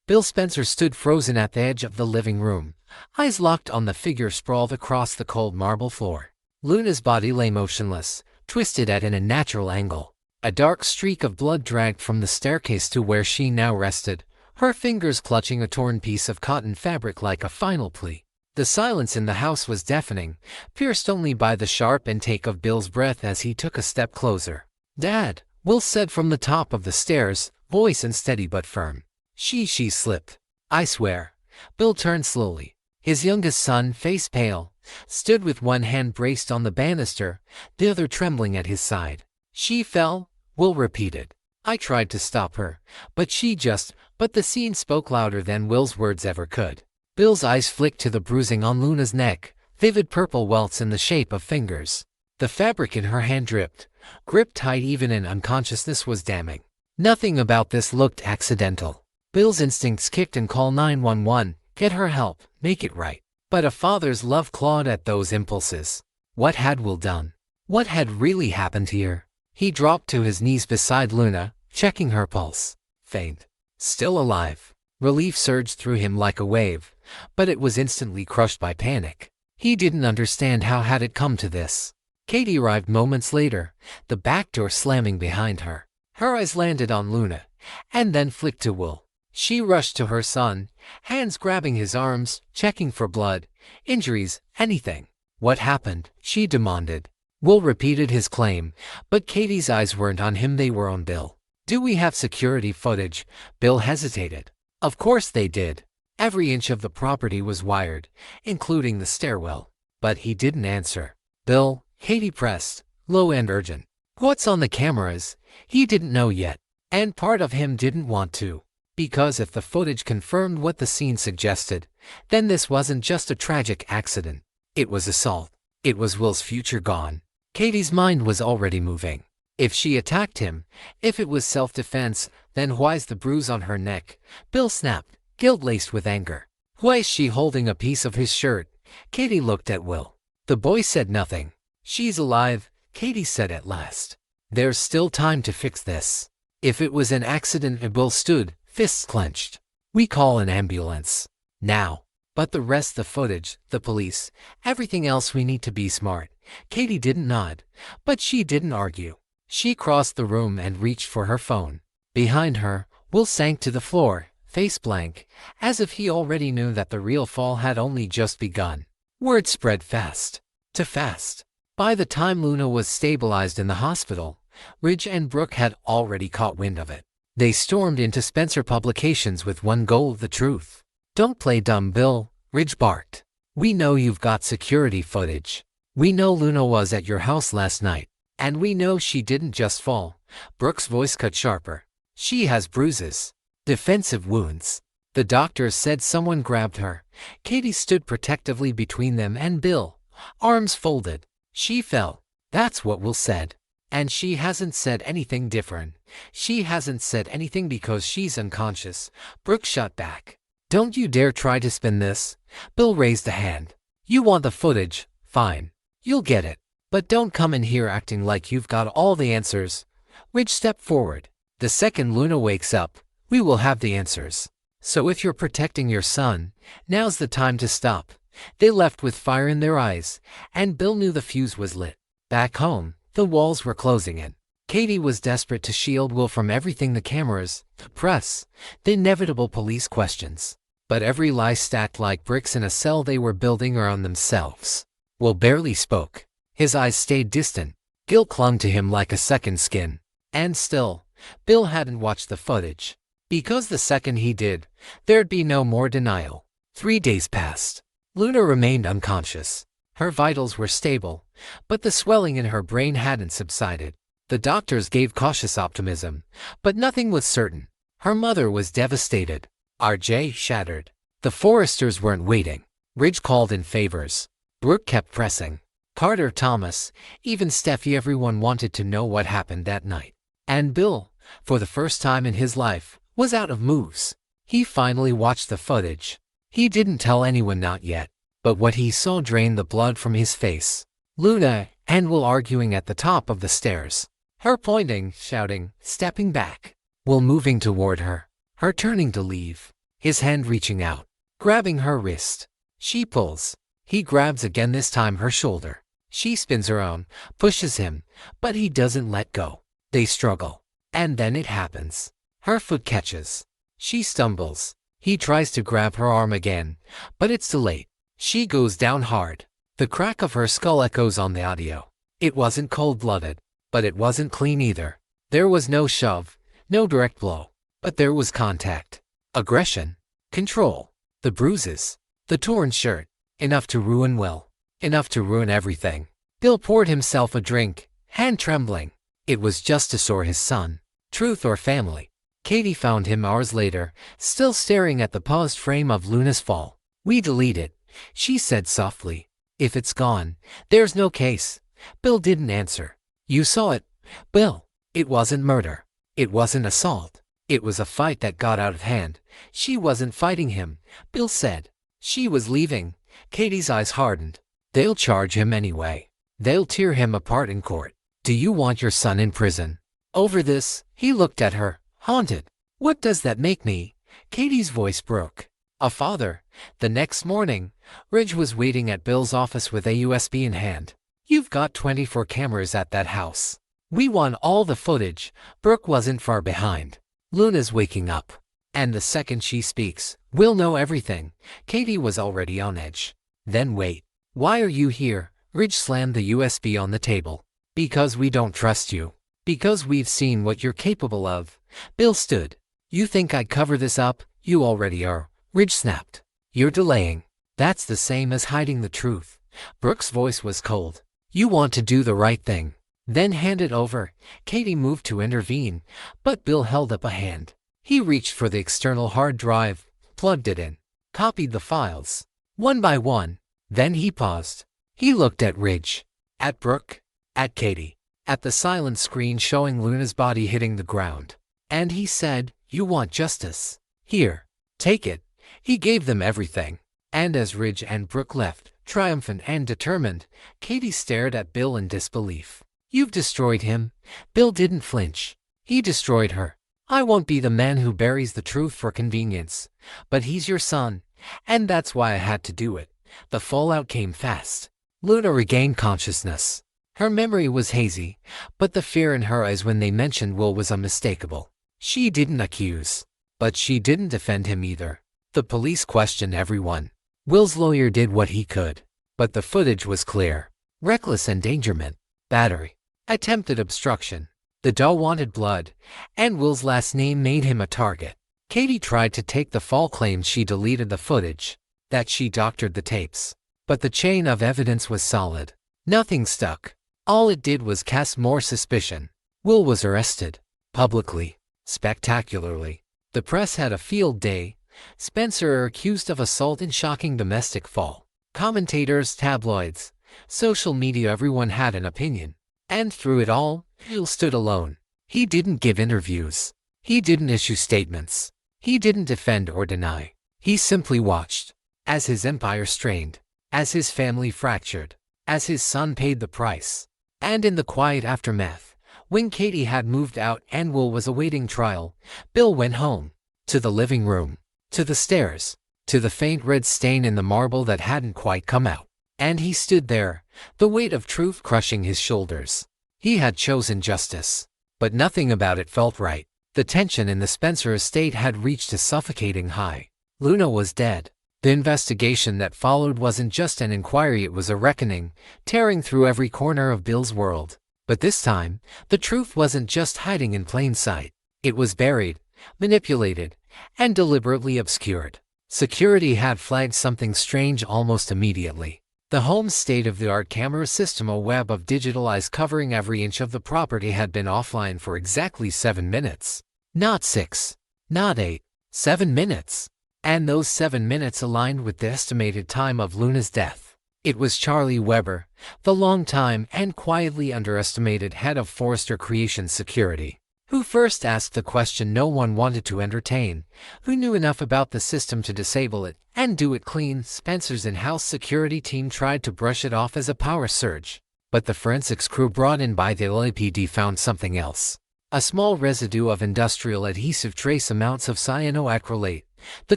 Bill Spencer stood frozen at the edge of the living room, eyes locked on the figure sprawled across the cold marble floor. Luna's body lay motionless, twisted at an unnatural angle. A dark streak of blood dragged from the staircase to where she now rested, her fingers clutching a torn piece of cotton fabric like a final plea. The silence in the house was deafening, pierced only by the sharp intake of Bill's breath as he took a step closer. "Dad," Will said from the top of the stairs, voice unsteady but firm. She slipped. "I swear." Bill turned slowly. His youngest son, face pale, stood with one hand braced on the banister, the other trembling at his side. "She fell," Will repeated. "I tried to stop her, but the scene spoke louder than Will's words ever could." Bill's eyes flicked to the bruising on Luna's neck, vivid purple welts in the shape of fingers. The fabric in her hand dripped, gripped tight even in unconsciousness was damning. Nothing about this looked accidental. Bill's instincts kicked and called 911, get her help, make it right. But a father's love clawed at those impulses. What had Will done? What had really happened here? He dropped to his knees beside Luna, checking her pulse. Faint. Still alive. Relief surged through him like a wave, but it was instantly crushed by panic. He didn't understand how had it come to this. Katie arrived moments later, the back door slamming behind her. Her eyes landed on Luna, and then flicked to Will. She rushed to her son, hands grabbing his arms, checking for blood, injuries, anything. "What happened?" she demanded. Will repeated his claim, but Katie's eyes weren't on him, they were on Bill. "Do we have security footage?" Bill hesitated. Of course they did. Every inch of the property was wired, including the stairwell. But he didn't answer. "Bill," Katie pressed, low and urgent. "What's on the cameras?" He didn't know yet. And part of him didn't want to. Because if the footage confirmed what the scene suggested, then this wasn't just a tragic accident. It was assault. It was Will's future gone. Katie's mind was already moving. If she attacked him, if it was self-defense, then why's the bruise on her neck? Bill snapped, guilt-laced with anger. Why is she holding a piece of his shirt? Katie looked at Will. The boy said nothing. "She's alive," Katie said at last. "There's still time to fix this." If it was an accident, Will stood, fists clenched. "We call an ambulance. Now." "But the rest, the footage, the police, everything else, we need to be smart." Katie didn't nod, but she didn't argue. She crossed the room and reached for her phone. Behind her, Will sank to the floor, face blank, as if he already knew that the real fall had only just begun. Word spread fast. Too fast. By the time Luna was stabilized in the hospital, Ridge and Brooke had already caught wind of it. They stormed into Spencer Publications with one goal: the truth. "Don't play dumb, Bill," Ridge barked. "We know you've got security footage. We know Luna was at your house last night. And we know she didn't just fall." Brooke's voice cut sharper. "She has bruises. Defensive wounds." The doctor said someone grabbed her. Katie stood protectively between them and Bill, arms folded. "She fell." That's what Will said. And she hasn't said anything different. She hasn't said anything because she's unconscious. Brooke shot back. "Don't you dare try to spin this." Bill raised a hand. "You want the footage? Fine. You'll get it. But don't come in here acting like you've got all the answers." Ridge stepped forward. "The second Luna wakes up, we will have the answers. So if you're protecting your son, now's the time to stop." They left with fire in their eyes, and Bill knew the fuse was lit. Back home, the walls were closing in. Katie was desperate to shield Will from everything: the cameras, the press, the inevitable police questions. But every lie stacked like bricks in a cell they were building around themselves. Will barely spoke. His eyes stayed distant. Guilt clung to him like a second skin. And still, Bill hadn't watched the footage. Because the second he did, there'd be no more denial. 3 days passed. Luna remained unconscious. Her vitals were stable, but the swelling in her brain hadn't subsided. The doctors gave cautious optimism, but nothing was certain. Her mother was devastated. RJ shattered. The Forresters weren't waiting. Ridge called in favors. Brooke kept pressing. Carter, Thomas, even Steffi, everyone wanted to know what happened that night. And Bill, for the first time in his life, was out of moves. He finally watched the footage. He didn't tell anyone, not yet. But what he saw drained the blood from his face. Luna and Will arguing at the top of the stairs. Her pointing, shouting, stepping back. Will moving toward her. Her turning to leave. his hand reaching out, grabbing her wrist. She pulls. He grabs again, this time her shoulder. She spins around, pushes him, but he doesn't let go. They struggle. And then it happens. Her foot catches. She stumbles. He tries to grab her arm again, but it's too late. She goes down hard. The crack of her skull echoes on the audio. It wasn't cold-blooded, but it wasn't clean either. There was no shove, no direct blow, but there was contact, aggression, control, the bruises, the torn shirt, enough to ruin Will, enough to ruin everything. Bill poured himself a drink, hand trembling. It was justice or his son, truth or family. Katie found him hours later, still staring at the paused frame of Luna's fall. "We delete it," she said softly. "If it's gone, there's no case." Bill didn't answer. "You saw it, Bill. It wasn't murder. It wasn't assault. It was a fight that got out of hand." She wasn't fighting him, Bill said. She was leaving. Katie's eyes hardened. "They'll charge him anyway. They'll tear him apart in court. Do you want your son in prison over this?" He looked at her, haunted. "What does that make me?" Katie's voice broke. "A father." The next morning, Ridge was waiting at Bill's office with a USB in hand. "You've got 24 cameras at that house. We want all the footage." Brooke wasn't far behind. "Luna's waking up. And the second she speaks, we'll know everything." Katie was already on edge. "Then wait. Why are you here?" Ridge slammed the USB on the table. "Because we don't trust you. Because we've seen what you're capable of." Bill stood. "You think I'd cover this up? You already are." Ridge snapped. "You're delaying. That's the same as hiding the truth." Brooke's voice was cold. "You want to do the right thing. Then hand it over." Katie moved to intervene, but Bill held up a hand. He reached for the external hard drive, plugged it in, copied the files, one by one. Then he paused. He looked at Ridge, at Brooke, at Katie, at the silent screen showing Luna's body hitting the ground. And he said, "You want justice? Here, take it." He gave them everything. And as Ridge and Brooke left, triumphant and determined, Katie stared at Bill in disbelief. "You've destroyed him." Bill didn't flinch. "He destroyed her. I won't be the man who buries the truth for convenience. But he's your son, and that's why I had to do it." The fallout came fast. Luna regained consciousness. Her memory was hazy, but the fear in her eyes when they mentioned Will was unmistakable. She didn't accuse, but she didn't defend him either. The police questioned everyone. Will's lawyer did what he could, but the footage was clear. Reckless endangerment, battery, attempted obstruction. The doll wanted blood, and Will's last name made him a target. Katie tried to take the fall, claimed she deleted the footage, that she doctored the tapes. But the chain of evidence was solid. Nothing stuck. All it did was cast more suspicion. Will was arrested. Publicly. Spectacularly. The press had a field day. Spencer accused of assault and shocking domestic fall. Commentators, tabloids, social media, everyone had an opinion. And through it all, Will stood alone. He didn't give interviews. He didn't issue statements. He didn't defend or deny. He simply watched. As his empire strained. As his family fractured. As his son paid the price. And in the quiet aftermath, when Katie had moved out and Will was awaiting trial, Bill went home. To the living room. To the stairs. To the faint red stain in the marble that hadn't quite come out. And he stood there, the weight of truth crushing his shoulders. He had chosen justice, but nothing about it felt right. The tension in the Spencer estate had reached a suffocating high. Luna was dead. The investigation that followed wasn't just an inquiry, it was a reckoning, tearing through every corner of Bill's world. But this time, the truth wasn't just hiding in plain sight. It was buried, manipulated, and deliberately obscured. Security had flagged something strange almost immediately. The home's state-of-the-art camera system, a web of digital eyes covering every inch of the property, had been offline for exactly 7 minutes. Not 6. Not 8. 7 minutes. And those 7 minutes aligned with the estimated time of Luna's death. It was Charlie Weber, the long-time and quietly underestimated head of Forrester Creation Security, who first asked the question no one wanted to entertain, who knew enough about the system to disable it and do it clean. Spencer's in-house security team tried to brush it off as a power surge, but the forensics crew brought in by the LAPD found something else. A small residue of industrial adhesive, trace amounts of cyanoacrylate, the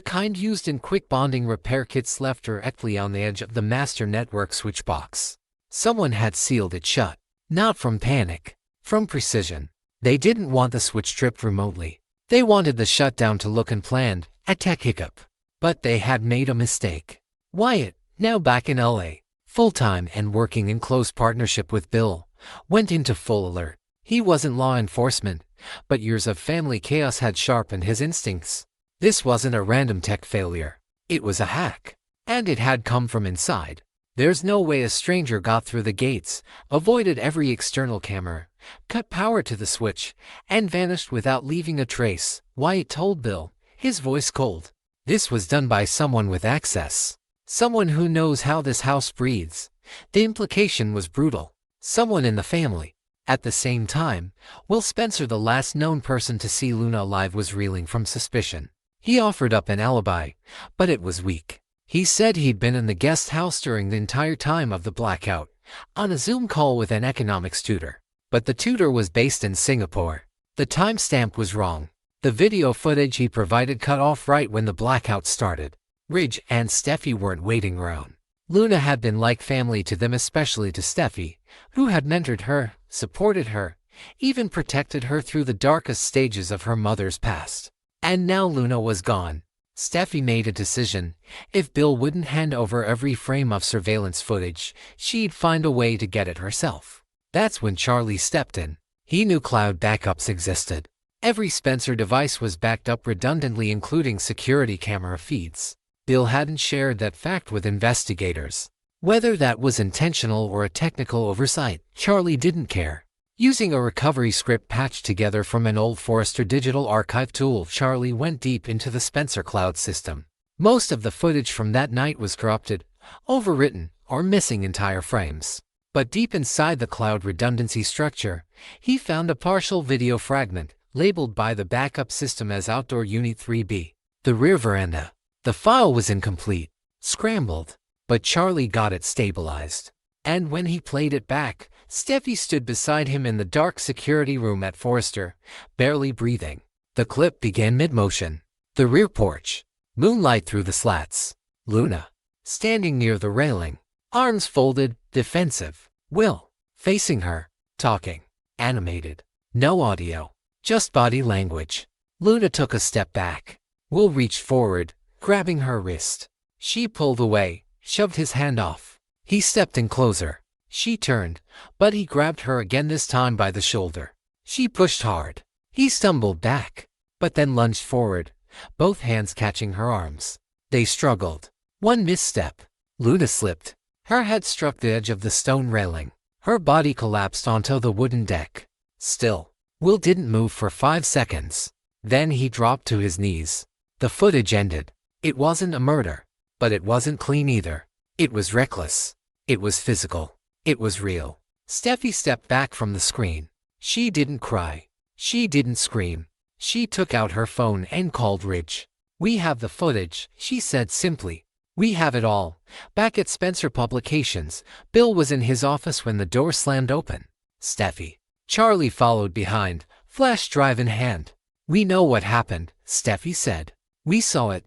kind used in quick bonding repair kits, left directly on the edge of the master network switch box. Someone had sealed it shut. Not from panic, from precision. They didn't want the switch tripped remotely. They wanted the shutdown to look unplanned, a tech hiccup. But they had made a mistake. Wyatt, now back in LA, full-time and working in close partnership with Bill, went into full alert. He wasn't law enforcement, but years of family chaos had sharpened his instincts. This wasn't a random tech failure. It was a hack. And it had come from inside. There's no way a stranger got through the gates, avoided every external camera, cut power to the switch, and vanished without leaving a trace, Wyatt told Bill, his voice cold. This was done by someone with access. Someone who knows how this house breathes. The implication was brutal. Someone in the family. At the same time, Will Spencer, the last known person to see Luna alive, was reeling from suspicion. He offered up an alibi, but it was weak. He said he'd been in the guest house during the entire time of the blackout, on a Zoom call with an economics tutor. But the tutor was based in Singapore. The timestamp was wrong. The video footage he provided cut off right when the blackout started. Ridge and Steffi weren't waiting around. Luna had been like family to them, especially to Steffi, who had mentored her, supported her, even protected her through the darkest stages of her mother's past. And now Luna was gone. Steffi made a decision. If Bill wouldn't hand over every frame of surveillance footage, she'd find a way to get it herself. That's when Charlie stepped in. He knew cloud backups existed. Every Spencer device was backed up redundantly, including security camera feeds. Bill hadn't shared that fact with investigators. Whether that was intentional or a technical oversight, Charlie didn't care. Using a recovery script patched together from an old Forrester digital archive tool, Charlie went deep into the Spencer cloud system. Most of the footage from that night was corrupted, overwritten, or missing entire frames. But deep inside the cloud redundancy structure, he found a partial video fragment, labeled by the backup system as Outdoor Unit 3B, the rear veranda. The file was incomplete, scrambled, but Charlie got it stabilized. And when he played it back, Steffi stood beside him in the dark security room at Forrester, barely breathing. The clip began mid-motion. The rear porch. Moonlight through the slats. Luna, standing near the railing. Arms folded, defensive. Will, facing her, talking. Animated. No audio. Just body language. Luna took a step back. Will reached forward, grabbing her wrist. She pulled away, shoved his hand off. He stepped in closer. She turned, but he grabbed her again, this time by the shoulder. She pushed hard. He stumbled back, but then lunged forward, both hands catching her arms. They struggled. One misstep. Luna slipped. Her head struck the edge of the stone railing. Her body collapsed onto the wooden deck. Still, Will didn't move for 5 seconds. Then he dropped to his knees. The footage ended. It wasn't a murder, but it wasn't clean either. It was reckless. It was physical. It was real. Steffi stepped back from the screen. She didn't cry. She didn't scream. She took out her phone and called Ridge. "We have the footage," she said simply. "We have it all." Back at Spencer Publications, Bill was in his office when the door slammed open. Steffi. Charlie followed behind, flash drive in hand. "We know what happened," Steffi said. "We saw it."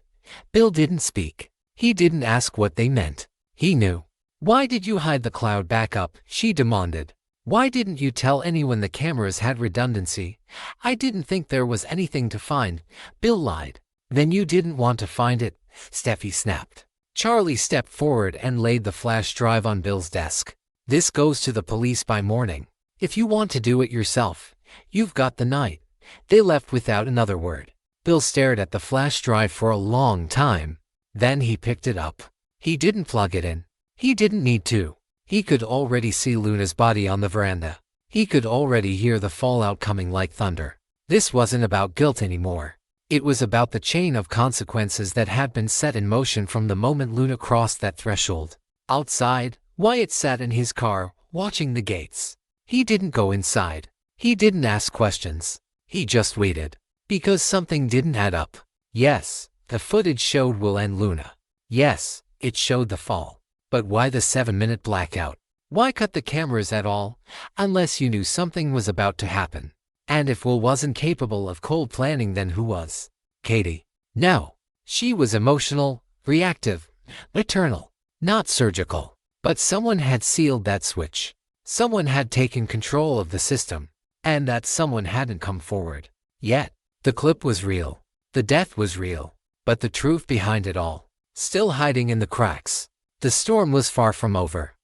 Bill didn't speak. He didn't ask what they meant. He knew. "Why did you hide the cloud backup?" she demanded. "Why didn't you tell anyone the cameras had redundancy?" "I didn't think there was anything to find," Bill lied. "Then you didn't want to find it," Steffi snapped. Charlie stepped forward and laid the flash drive on Bill's desk. "This goes to the police by morning. If you want to do it yourself, you've got the night." They left without another word. Bill stared at the flash drive for a long time. Then he picked it up. He didn't plug it in. He didn't need to. He could already see Luna's body on the veranda. He could already hear the fallout coming like thunder. This wasn't about guilt anymore. It was about the chain of consequences that had been set in motion from the moment Luna crossed that threshold. Outside, Wyatt sat in his car, watching the gates. He didn't go inside. He didn't ask questions. He just waited. Because something didn't add up. Yes, the footage showed Will and Luna. Yes, it showed the fall. But why the 7-minute blackout? Why cut the cameras at all, unless you knew something was about to happen? And if Will wasn't capable of cold planning, then who was? Katie. No. She was emotional, reactive, maternal, not surgical. But someone had sealed that switch. Someone had taken control of the system. And that someone hadn't come forward yet. The clip was real. The death was real. But the truth behind it all, still hiding in the cracks. The storm was far from over.